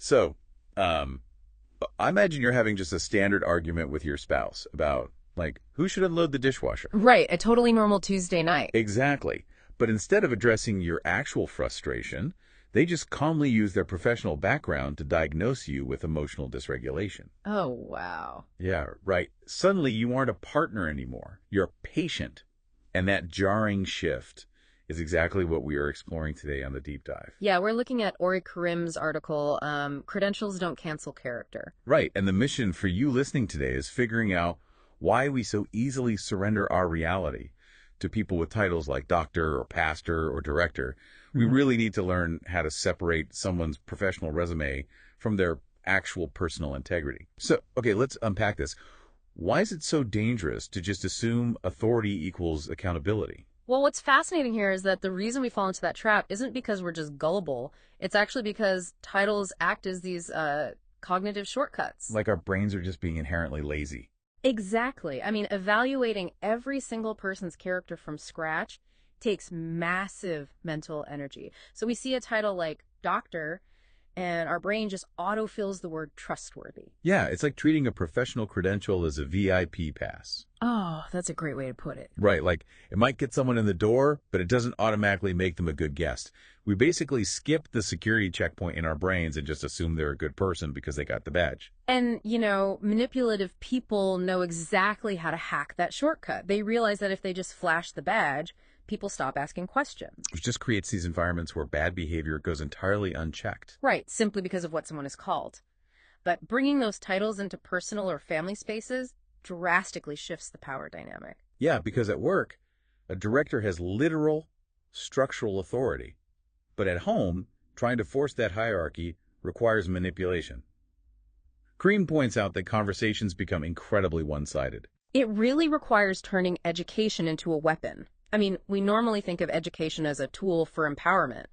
So, I imagine you're having just a standard argument with your spouse about, like, who should unload the dishwasher. Right, a totally normal Tuesday night. Exactly. But instead of addressing your actual frustration, they just calmly use their professional background to diagnose you with emotional dysregulation. Oh, wow. Yeah, right. Suddenly you aren't a partner anymore. You're a patient. And that jarring shift is exactly what we are exploring today on the deep dive. Yeah, we're looking at Orrie Karim's article, Credentials Don't Cancel Character. Right. And the mission for you listening today is figuring out why we so easily surrender our reality to people with titles like doctor or pastor or director. We really need to learn how to separate someone's professional resume from their actual personal integrity. So, okay, let's unpack this. Why is it so dangerous to just assume authority equals accountability? Well, what's fascinating here is that the reason we fall into that trap isn't because we're just gullible. It's actually because titles act as these cognitive shortcuts. Like our brains are just being inherently lazy. Exactly. I mean, evaluating every single person's character from scratch takes massive mental energy. So we see a title like doctor, and our brain just autofills the word trustworthy. Yeah, it's like treating a professional credential as a VIP pass. Oh, that's a great way to put it. Right, like it might get someone in the door, but it doesn't automatically make them a good guest. We basically skip the security checkpoint in our brains and just assume they're a good person because they got the badge. And, you know, manipulative people know exactly how to hack that shortcut. They realize that if they just flash the badge, people stop asking questions. Which just creates these environments where bad behavior goes entirely unchecked. Right, simply because of what someone is called. But bringing those titles into personal or family spaces drastically shifts the power dynamic. Yeah, because at work, a director has literal structural authority. But at home, trying to force that hierarchy requires manipulation. Karim points out that conversations become incredibly one-sided. It really requires turning education into a weapon. I mean, we normally think of education as a tool for empowerment.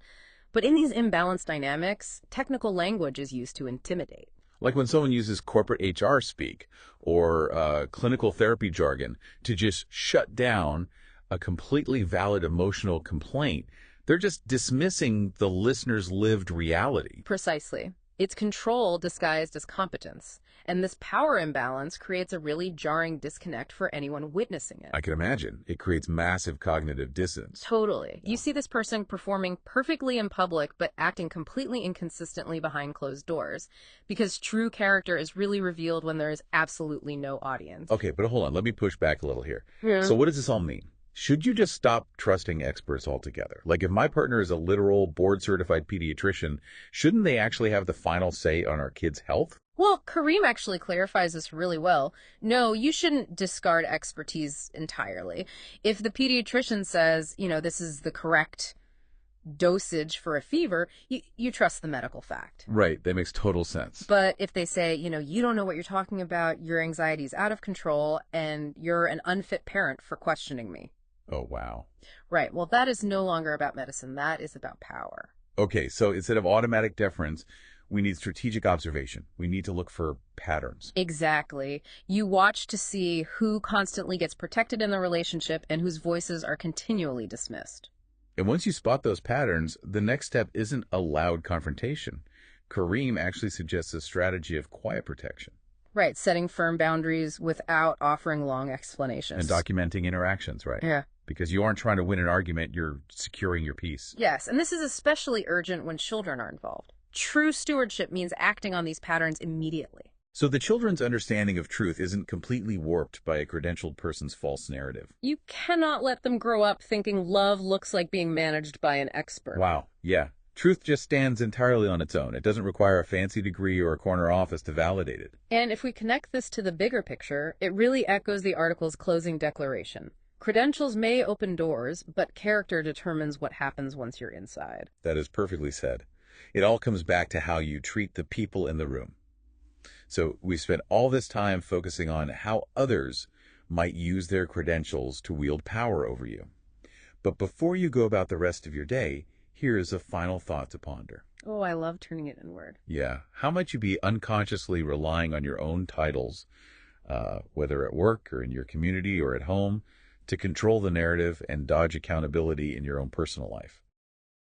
But in these imbalanced dynamics, technical language is used to intimidate. Like when someone uses corporate HR speak or clinical therapy jargon to just shut down a completely valid emotional complaint, they're just dismissing the listener's lived reality. Precisely. It's control disguised as competence. And this power imbalance creates a really jarring disconnect for anyone witnessing it. I can imagine. It creates massive cognitive dissonance. Totally. You see this person performing perfectly in public, but acting completely inconsistently behind closed doors. Because true character is really revealed when there is absolutely no audience. Okay, but hold on. Let me push back a little here. Yeah. So what does this all mean? Should you just stop trusting experts altogether? Like if my partner is a literal board-certified pediatrician, shouldn't they actually have the final say on our kids' health? Well, Karim actually clarifies this really well. No, you shouldn't discard expertise entirely. If the pediatrician says, you know, this is the correct dosage for a fever, you trust the medical fact. Right, that makes total sense. But if they say, you know, you don't know what you're talking about, your anxiety is out of control, and you're an unfit parent for questioning me. Oh, wow. Right, well, that is no longer about medicine. That is about power. Okay, so instead of automatic deference, we need strategic observation. We need to look for patterns. Exactly. You watch to see who constantly gets protected in the relationship and whose voices are continually dismissed. And once you spot those patterns, the next step isn't a loud confrontation. Karim actually suggests a strategy of quiet protection. Right, setting firm boundaries without offering long explanations. And documenting interactions, right? Yeah. Because you aren't trying to win an argument, you're securing your peace. Yes, and this is especially urgent when children are involved. True stewardship means acting on these patterns immediately. So the children's understanding of truth isn't completely warped by a credentialed person's false narrative. You cannot let them grow up thinking love looks like being managed by an expert. Wow, yeah. Truth just stands entirely on its own. It doesn't require a fancy degree or a corner office to validate it. And if we connect this to the bigger picture, it really echoes the article's closing declaration. Credentials may open doors, but character determines what happens once you're inside. That is perfectly said. It all comes back to how you treat the people in the room. So we spent all this time focusing on how others might use their credentials to wield power over you. But before you go about the rest of your day, here's a final thought to ponder. Oh, I love turning it inward. Yeah. How might you be unconsciously relying on your own titles, whether at work or in your community or at home, to control the narrative and dodge accountability in your own personal life?